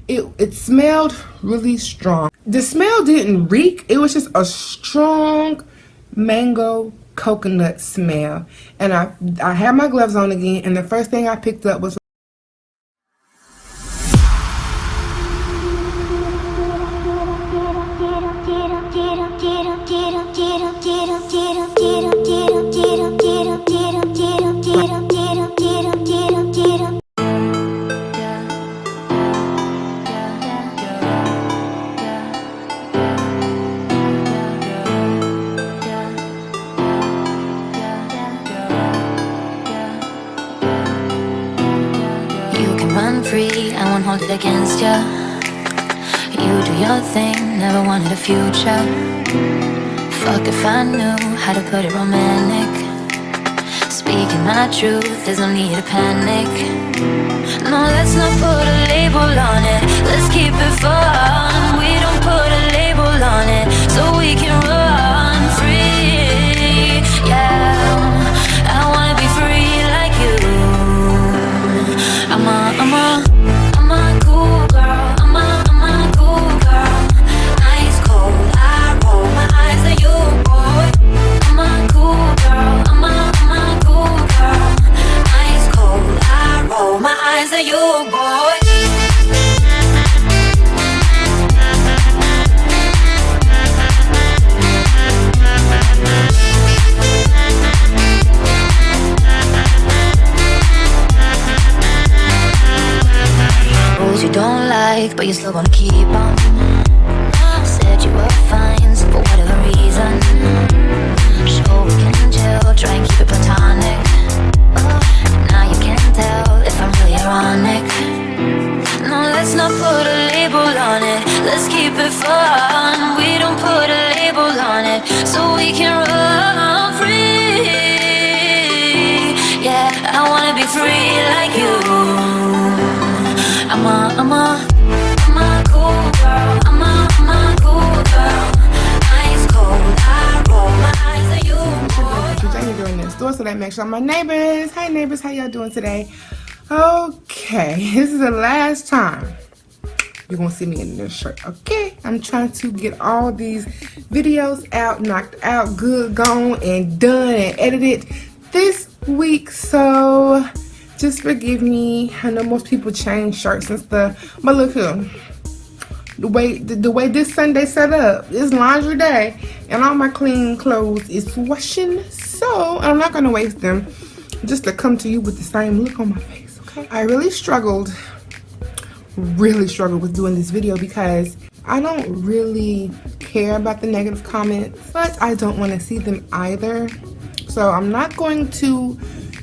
It smelled really strong. The smell didn't reek. It was just a strong mango coconut smell. And I had my gloves on again, and the first thing I picked up was free, I won't hold it against ya. You do your thing, never wanted a future. Fuck if I knew how to put it romantic. Speaking my truth, there's no need to panic. No, let's not put a label on it. Let's keep it fun. We don't put a label on it, so we can run free. Yeah, I wanna be free like you. I'm a cool girl. I'm a cool girl. Ice cold, I roll my eyes at you, boy. I'm a cool girl. I'm a cool girl. Ice cold, I roll my eyes at you, boy. You don't like, but you still wanna keep on. Said you were fine, so for whatever reason. Sure, we can chill, try and keep it platonic. And now you can't tell if I'm really ironic. No, let's not put a label on it. Let's keep it fun. We don't put a label on it, so we can run free. Yeah, I wanna be free like you. I'm a cool girl. I'm a cool girl. Ice cold, I roll my eyes at you, boy. I'm doing this store, so that makes sure my neighbors. Hey neighbors, how y'all doing today? Okay, this is the last time you're gonna see me in this shirt. Okay, I'm trying to get all these videos out, knocked out, good, gone, and done, and edited this week. So just forgive me. I know most people change shirts and stuff, but look here. The way this Sunday set up, it's laundry day, and all my clean clothes is washing. So I'm not gonna waste them just to come to you with the same look on my face. Okay. I really struggled with doing this video because I don't really care about the negative comments, but I don't want to see them either. So I'm not going to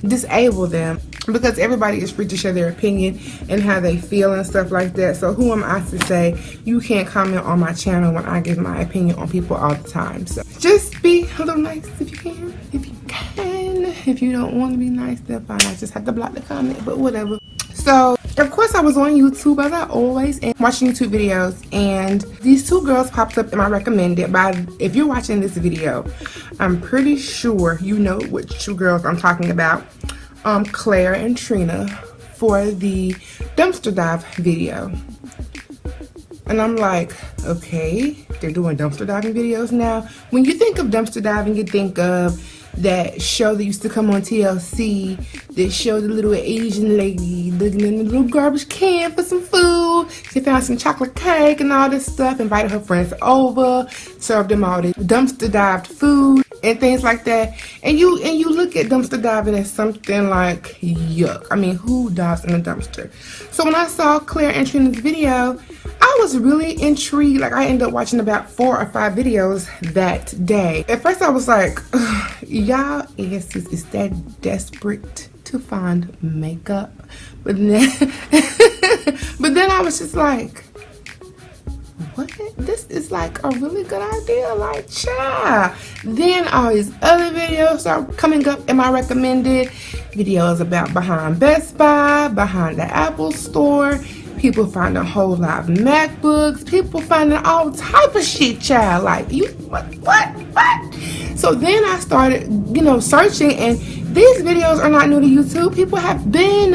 disable them, because everybody is free to share their opinion and how they feel and stuff like that. So who am I to say you can't comment on my channel when I give my opinion on people all the time? So just be a little nice if you can. If you can. If you don't want to be nice, then fine. I just have to block the comment, but whatever. So of course I was on YouTube as I always am, watching YouTube videos, and these two girls popped up in my recommended. But if you're watching this video, I'm pretty sure you know which two girls I'm talking about. Claire and Trina, for the dumpster dive video. And I'm like, okay, they're doing dumpster diving videos now. When you think of dumpster diving, you think of that show that used to come on TLC that showed the little Asian lady looking in the little garbage can for some food. She found some chocolate cake and all this stuff, invited her friends over, served them all this dumpster dived food and things like that. And you look at dumpster diving as something like yuck. I mean, who dives in a dumpster? So when I saw Claire and Trina's video, I was really intrigued. Like, I ended up watching about 4 or 5 videos that day. At first I was like, y'all is that desperate to find makeup? But then but then I was just like, what? This is like a really good idea, like, child. Then all these other videos start coming up in my recommended videos about behind Best Buy, behind the Apple store. People find a whole lot of MacBooks. People finding all type of shit, child. Like, you, what? So then I started, searching, and these videos are not new to YouTube. People have been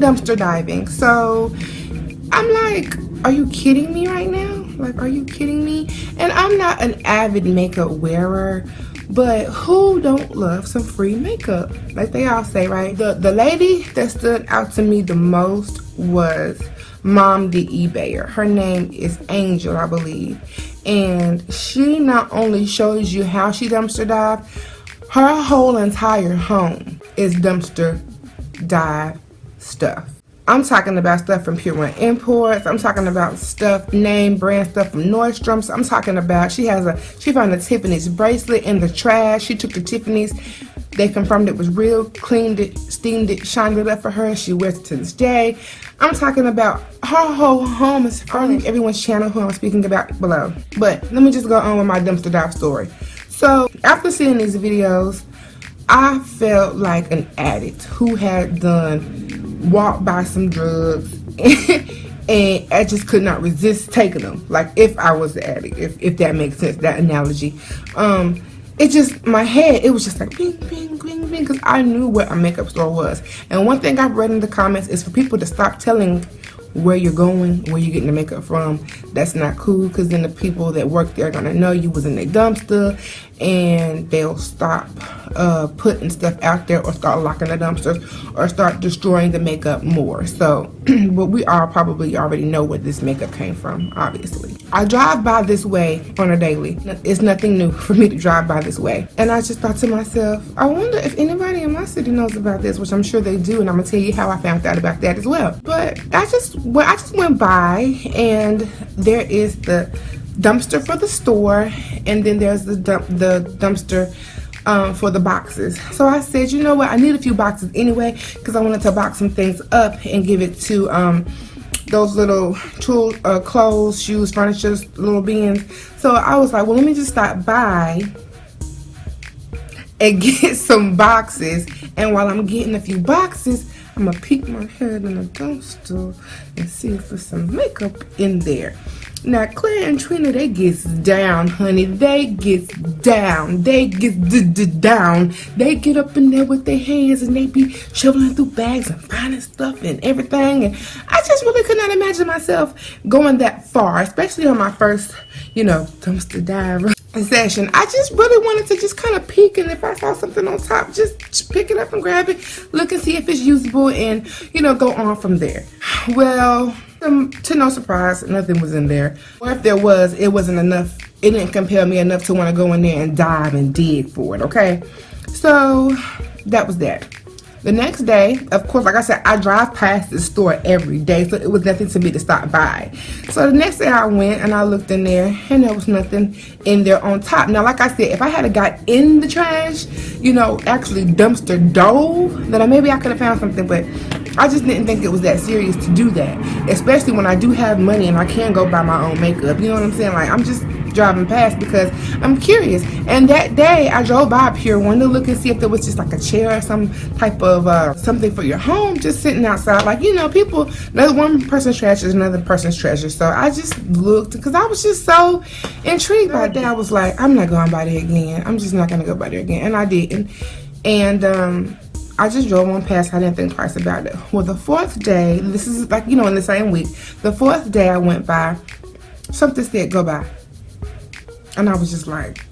dumpster diving. So I'm like, are you kidding me right now? Like, are you kidding me? And I'm not an avid makeup wearer, but who don't love some free makeup? Like they all say, right? The lady that stood out to me the most was Mom the eBayer. Her name is Angel, I believe. And she not only shows you how she dumpster dive, her whole entire home is dumpster dive stuff. I'm talking about stuff from Pure One Imports. I'm talking about stuff, name brand stuff from Nordstrom's. I'm talking about she found a Tiffany's bracelet in the trash. She took the Tiffany's. They confirmed it was real, cleaned it, steamed it, shined it up for her. She wears it to this day. I'm talking about her whole home is furnished. Everyone's channel who I'm speaking about below. But let me just go on with my dumpster dive story. So after seeing these videos, I felt like an addict who had walked by some drugs and I just could not resist taking them. Like if I was the addict, if that makes sense, that analogy. It just, my head, it was just like bing, bing, bing, bing, because I knew what a makeup store was. And one thing I've read in the comments is for people to stop telling where you're going, where you're getting the makeup from. That's not cool, because then the people that work there are gonna know you was in the dumpster, and they'll stop putting stuff out there, or start locking the dumpsters, or start destroying the makeup more. So but we all probably already know where this makeup came from, obviously. I drive by this way on a daily. It's nothing new for me to drive by this way. And I just thought to myself, I wonder if anybody in my city knows about this, which I'm sure they do, and I'm gonna tell you how I found out about that as well. But I just went by, and there is the dumpster for the store, and then there's the dumpster for the boxes. So I said, you know what, I need a few boxes anyway, because I wanted to box some things up and give it to those little tool, clothes, shoes, furniture, little bins. So I was like, well, let me just stop by and get some boxes. And while I'm getting a few boxes, I'm gonna peek my head in the dumpster and see if there's some makeup in there. Now, Claire and Trina, they gets down, honey. They gets down. They gets down. They get up in there with their hands, and they be shoveling through bags and finding stuff and everything. And I just really could not imagine myself going that far, especially on my first, dumpster dive session. I just really wanted to just kind of peek, and if I saw something on top, just pick it up and grab it, look and see if it's usable, and go on from there. Well, to no surprise, nothing was in there. Or if there was, it wasn't enough. It didn't compel me enough to want to go in there and dive and dig for it, okay? So that was that. The next day, of course, like I said, I drive past the store every day, so it was nothing to me to stop by. So the next day I went and I looked in there, and there was nothing in there on top. Now, like I said, if I had got in the trash, actually dumpster dove, then maybe I could have found something, but I just didn't think it was that serious to do that, especially when I do have money and I can go buy my own makeup. You know what I'm saying? Like, I'm just driving past because I'm curious. And that day I drove by Pure One to look and see if there was just like a chair or some type of something for your home just sitting outside. Like, people, one person's trash is another person's treasure. So I just looked because I was just so intrigued by that. I was like, I'm not going by there again. I'm just not going to go by there again. And I didn't. And I just drove on past. I didn't think twice about it. Well, the fourth day, this is like, in the same week, the fourth day I went by, something said, go by. And I was just like,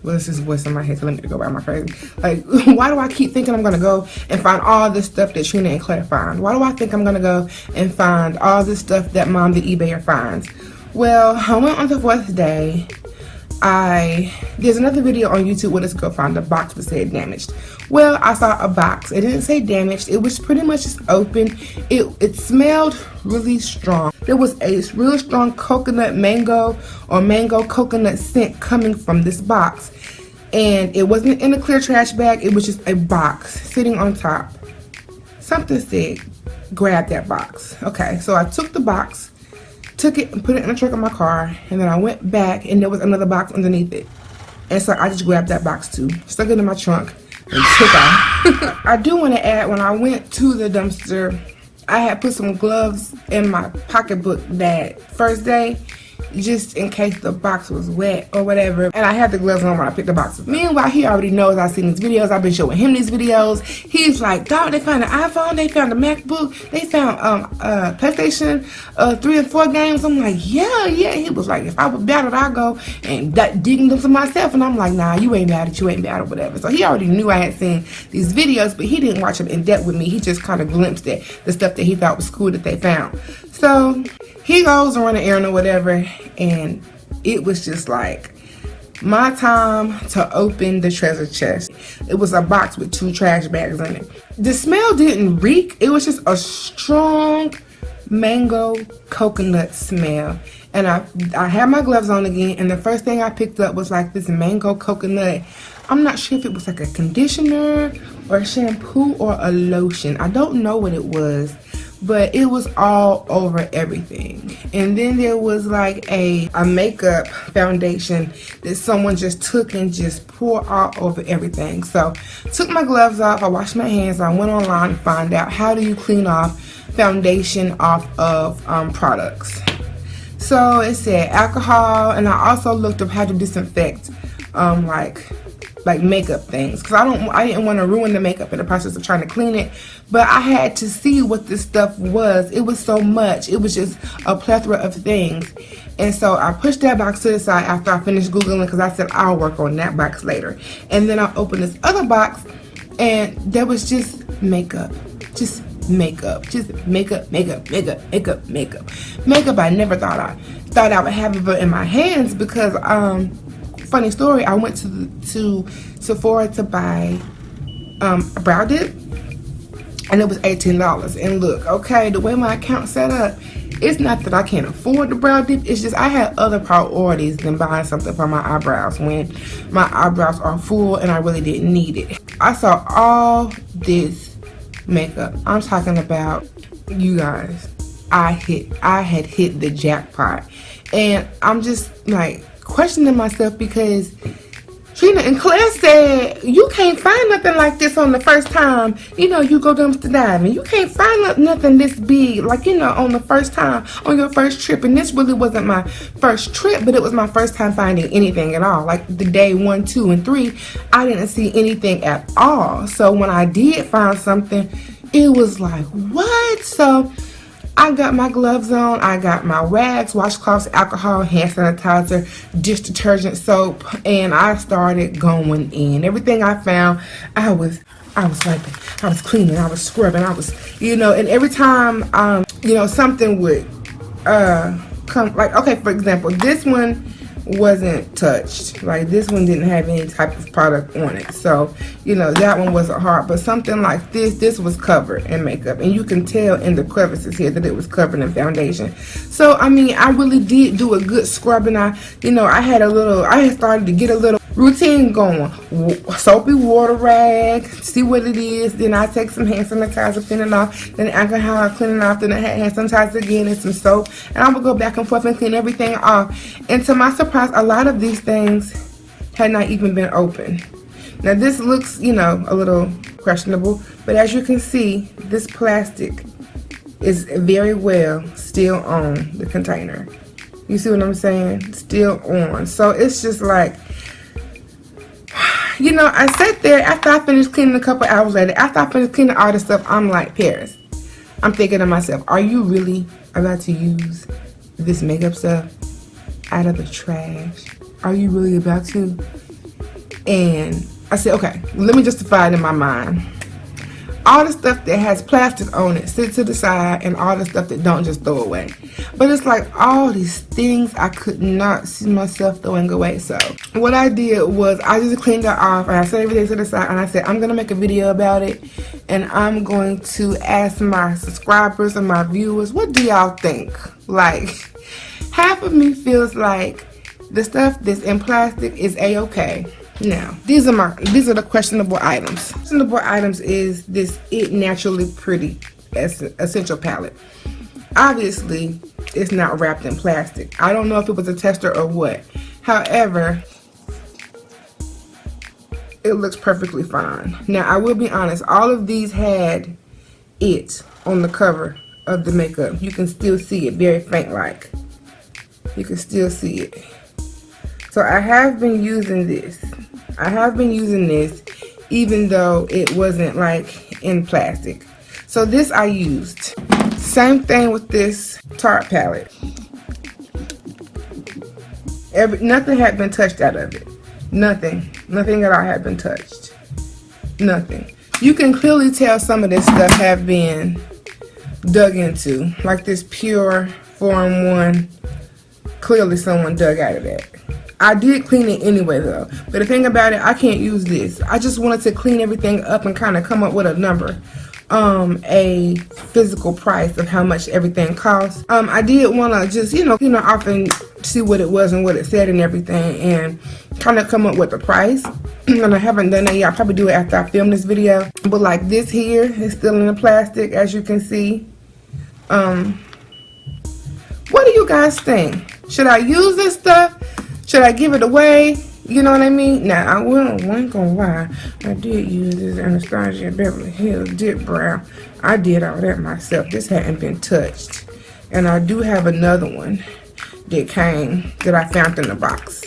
well, it's this voice in my head telling me to go by. Am I crazy? Like, why do I keep thinking I'm going to go and find all this stuff that Trina and Claire find? Why do I think I'm going to go and find all this stuff that Mom the eBayer finds? Well, I went on the fourth day. There's another video on YouTube where this girl found a box that said damaged. Well, I saw a box. It didn't say damaged. It was pretty much just open. It smelled really strong. There was a real strong coconut mango or mango coconut scent coming from this box. And it wasn't in a clear trash bag. It was just a box sitting on top. Something said, grab that box. Okay, so I took the box, took it and put it in the trunk of my car, and then I went back and there was another box underneath it. And so I just grabbed that box too, stuck it in my trunk, and took off. I do want to add, when I went to the dumpster, I had put some gloves in my pocketbook that first day. just in case the box was wet or whatever. And I had the gloves on when I picked the box up. Meanwhile, he already knows I've seen these videos. I've been showing him these videos. He's like, dog, they found an iPhone, they found a MacBook, they found PlayStation 3 and 4 games. I'm like, yeah. He was like, if I was bad, I'd go and digging them to myself. And I'm like, nah, you ain't bad, or whatever. So he already knew I had seen these videos, but he didn't watch them in depth with me. He just kind of glimpsed at the stuff that he thought was cool that they found. So he goes on an errand or whatever, and it was just like my time to open the treasure chest. It was a box with 2 trash bags in it. The smell didn't reek. It was just a strong mango coconut smell. And I had my gloves on again, and the first thing I picked up was like this mango coconut. I'm not sure if it was like a conditioner or a shampoo or a lotion. I don't know what it was, but it was all over everything. And then there was like a makeup foundation that someone just took and just poured all over everything. So took my gloves off, I washed my hands, I went online to find out how do you clean off foundation off of products. So it said alcohol, and I also looked up how to disinfect like makeup things, because I didn't want to ruin the makeup in the process of trying to clean it, but I had to see what this stuff was. It was so much. It was just a plethora of things. And so I pushed that box to the side after I finished Googling, because I said I'll work on that box later. And then I opened this other box, and there was just makeup. Just makeup. Makeup I never thought I would have it in my hands, because funny story, I went to Sephora to buy a brow dip, and it was $18. And look, okay, the way my account set up, it's not that I can't afford the brow dip, it's just I had other priorities than buying something for my eyebrows when my eyebrows are full and I really didn't need it. I saw all this makeup. I'm talking about, you guys, I had hit the jackpot. And I'm just like questioning myself, because Trina and Claire said you can't find nothing like this on the first time, you go dumpster diving. You can't find nothing this big, like, on the first time, on your first trip. And this really wasn't my first trip, but it was my first time finding anything at all. Like the day 1, 2, and 3, I didn't see anything at all. So when I did find something, it was like, what? So I got my gloves on, I got my rags, washcloths, alcohol, hand sanitizer, dish detergent, soap, and I started going in. Everything I found, I was wiping, I was cleaning, I was scrubbing, I was, and every time, something would come, like, okay, for example, this one wasn't touched. Like, this one didn't have any type of product on it, so that one wasn't hard. But something like this was covered in makeup, and you can tell in the crevices here that it was covered in foundation. So I mean, I really did do a good scrubbing. I had started to get a little routine going. Soapy water rag, see what it is, then I take some hand sanitizer, clean it off, then alcohol, clean it off, then I had hand sanitizer again and some soap, and I would go back and forth and clean everything off. And to my surprise, a lot of these things had not even been opened. Now this looks, a little questionable, but as you can see, this plastic is very well still on the container. You see what I'm saying? Still on. So it's just like, I sat there after I finished cleaning a couple hours later. After I finished cleaning all this stuff, I'm like, Paris, I'm thinking to myself, are you really about to use this makeup stuff out of the trash? Are you really about to? And I said, okay, let me justify it in my mind. All the stuff that has plastic on it, sit to the side, and all the stuff that don't, just throw away. But it's like all these things I could not see myself throwing away. So what I did was I just cleaned it off, and I set everything to the side, and I said, I'm going to make a video about it, and I'm going to ask my subscribers and my viewers, what do y'all think? Like, half of me feels like the stuff that's in plastic is a-okay. Now, these are the questionable items. Questionable items is this It Naturally Pretty Essential Palette. Obviously, it's not wrapped in plastic. I don't know if it was a tester or what. However, it looks perfectly fine. Now, I will be honest, all of these had it on the cover of the makeup. You can still see it very faint like. You can still see it. So I have been using this. Even though it wasn't like in plastic. So this I used. Same thing with this Tarte palette. Nothing had been touched out of it. Nothing at all had been touched. Nothing. You can clearly tell some of this stuff have been dug into. Like this pure 4-in-1. Clearly someone dug out of that. I did clean it anyway though. But the thing about it, I can't use this. I just wanted to clean everything up and kind of come up with a number. A physical price of how much everything costs. I did want to just, often see what it was and what it said and everything and kind of come up with the price. And I haven't done that yet. I'll probably do it after I film this video. But like this here is still in the plastic, as you can see. What do you guys think? Should I use this stuff? Should I give it away? You know what I mean? Now, I wasn't gonna lie. I did use this Anastasia Beverly Hills Dip Brow. I did all that myself. This hadn't been touched. And I do have another one that I found in the box.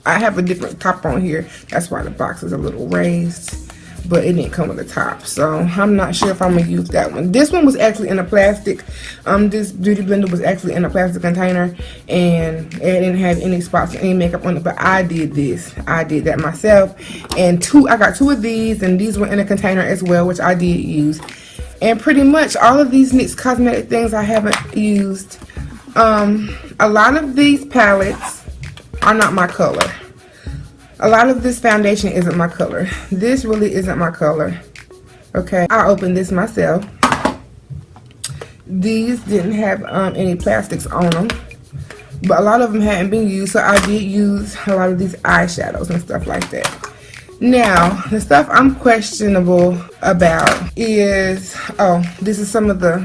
I have a different top on here. That's why the box is a little raised. But it didn't come with a top. So, I'm not sure if I'm going to use that one. This one was actually in a plastic. This beauty blender was actually in a plastic container. And it didn't have any spots or any makeup on it. But I did this. I did that myself. And I got 2 of these. And these were in a container as well, which I did use. And pretty much all of these NYX cosmetic things I haven't used. A lot of these palettes are not my color. A lot of this foundation isn't my color. This really isn't my color. Okay, I opened this myself. These didn't have any plastics on them. But a lot of them hadn't been used. So I did use a lot of these eyeshadows and stuff like that. Now, the stuff I'm questionable about is, this is some of the,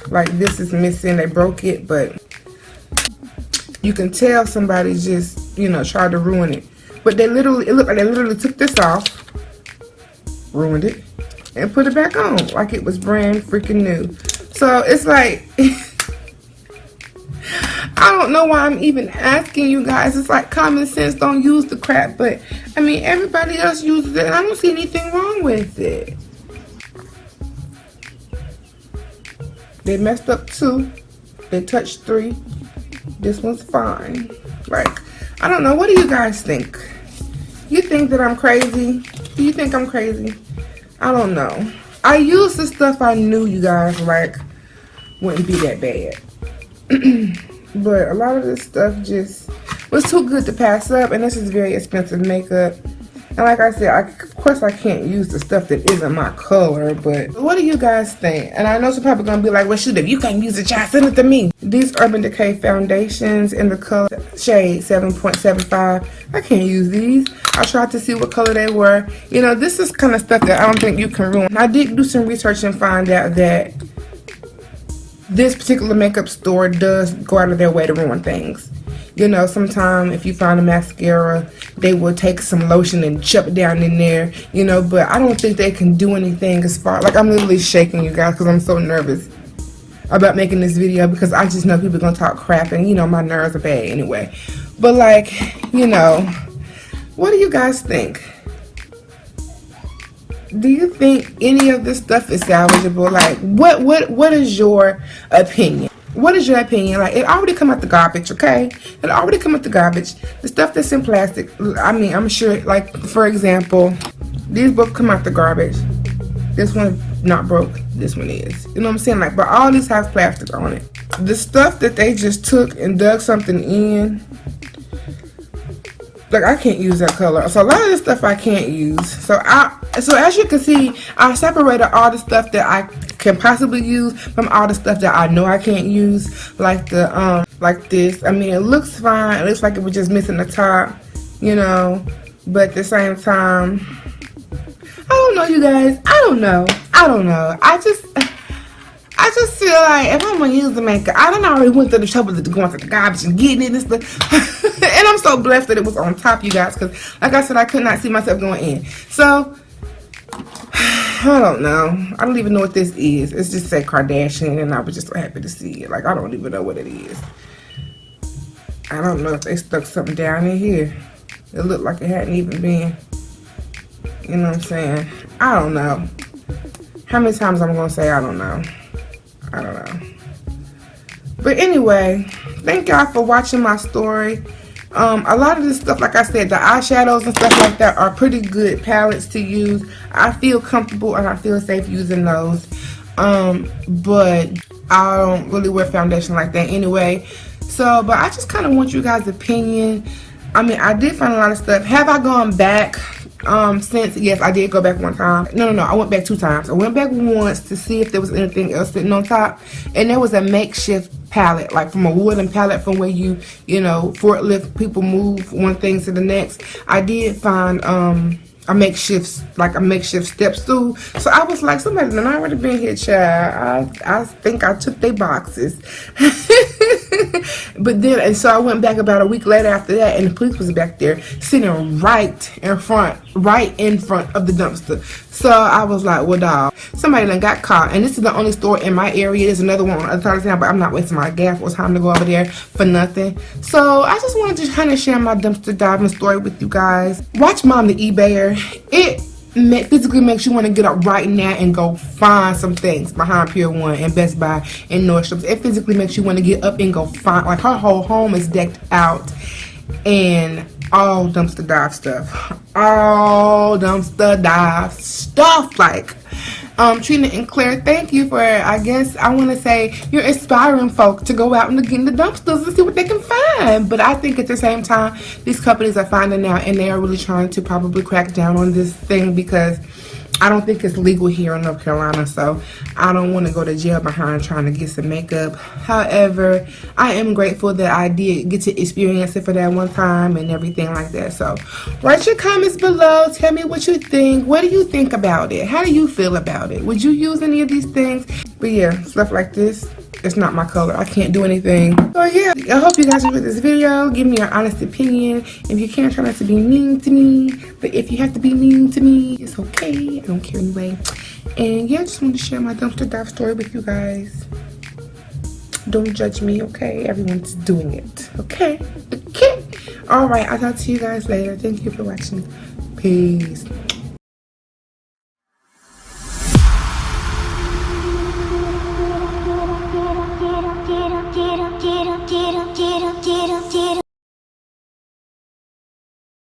like this is missing. They broke it, but you can tell somebody just, tried to ruin it. But it looked like they literally took this off, ruined it, and put it back on like it was brand freaking new. So it's like, I don't know why I'm even asking you guys. It's like common sense, don't use the crap. But, I mean, everybody else uses it, and I don't see anything wrong with it. They messed up 2. They touched 3. This one's fine. Like, I don't know. What do you guys think? You think that I'm crazy? Do you think I'm crazy? I don't know. I used the stuff I knew you guys, like, wouldn't be that bad. But a lot of this stuff just was too good to pass up. And this is very expensive makeup. And like I said, of course I can't use the stuff that isn't my color, but what do you guys think? And I know some people are going to be like, well, shoot, if you can't use it, child, send it to me. These Urban Decay foundations in the color shade 7.75, I can't use these. I tried to see what color they were. This is kind of stuff that I don't think you can ruin. I did do some research and find out that this particular makeup store does go out of their way to ruin things. Sometimes if you find a mascara, they will take some lotion and chop it down in there, but I don't think they can do anything as far, like I'm literally shaking, you guys, because I'm so nervous about making this video because I just know people are going to talk crap and, my nerves are bad anyway. But like, what do you guys think? Do you think any of this stuff is salvageable? Like, what is your opinion? What is your opinion? Like, it already come out the garbage, okay? It already come out the garbage. The stuff that's in plastic, I mean, I'm sure, like, for example, these both come out the garbage. This one not broke. This one is. You know what I'm saying? Like, but all these have plastic on it. The stuff that they just took and dug something in, like, I can't use that color. So a lot of this stuff I can't use. So as you can see, I separated all the stuff that I can possibly use from all the stuff that I know I can't use. Like the like this. I mean, it looks fine. It looks like it was just missing the top, but at the same time, I don't know, you guys. I don't know. I just feel like if I'm gonna use the makeup, I don't already went through the trouble of going to the garbage and getting it and stuff. And I'm so blessed that it was on top, you guys, because like I said, I could not see myself going in. So I don't know. I don't even know what this is. It's just said Kardashian, and I was just so happy to see it. Like, I don't even know what it is. I don't know if they stuck something down in here. It looked like it hadn't even been. You know what I'm saying? I don't know. How many times I'm gonna say I don't know? I don't know. But anyway, thank y'all for watching my story. A lot of this stuff, like I said, the eyeshadows and stuff like that are pretty good palettes to use. I feel comfortable and I feel safe using those. But I don't really wear foundation like that anyway. So, but I just kind of want you guys' opinion. I mean, I did find a lot of stuff. Have I gone back since? Yes, I did go back one time. No, I went back 2 times. I went back once to see if there was anything else sitting on top, and there was a makeshift pallet, like from a wooden pallet from where you know, forklift people move one thing to the next. I did find a makeshift step stool. So I was like, somebody done already been here, child. I think I took their boxes. But then, and so I went back about a week later after that, and the police was back there sitting right in front of the dumpster. So I was like, well, dog, somebody done got caught. And this is the only store in my area. There's another one on the other side of town, but I'm not wasting my gas or time to go over there for nothing. So I just wanted to kind of share my dumpster diving story with you guys. Watch Mom the eBayer. It physically makes you want to get up right now and go find some things behind Pier 1 and Best Buy and Nordstrom's. It physically makes you want to get up and go find, like, her whole home is decked out and all dumpster dive stuff. All dumpster dive stuff. Like, Trina and Claire, thank you for, I guess I want to say, you're inspiring folk to go out and get in the dumpsters and see what they can find. But I think at the same time, these companies are finding out, and they are really trying to probably crack down on this thing, because I don't think it's legal here in North Carolina, so I don't want to go to jail behind trying to get some makeup. However, I am grateful that I did get to experience it for that one time and everything like that. So write your comments below. Tell me what you think. What do you think about it? How do you feel about it? Would you use any of these things? But yeah, stuff like this, it's not my color. I can't do anything. So yeah, I hope you guys enjoyed this video. Give me your honest opinion. If you can't, try not to be mean to me. But if you have to be mean to me, it's okay. I don't care anyway. And yeah, I just wanted to share my dumpster dive story with you guys. Don't judge me, okay? Everyone's doing it, okay? Okay. All right, I'll talk to you guys later. Thank you for watching. Peace.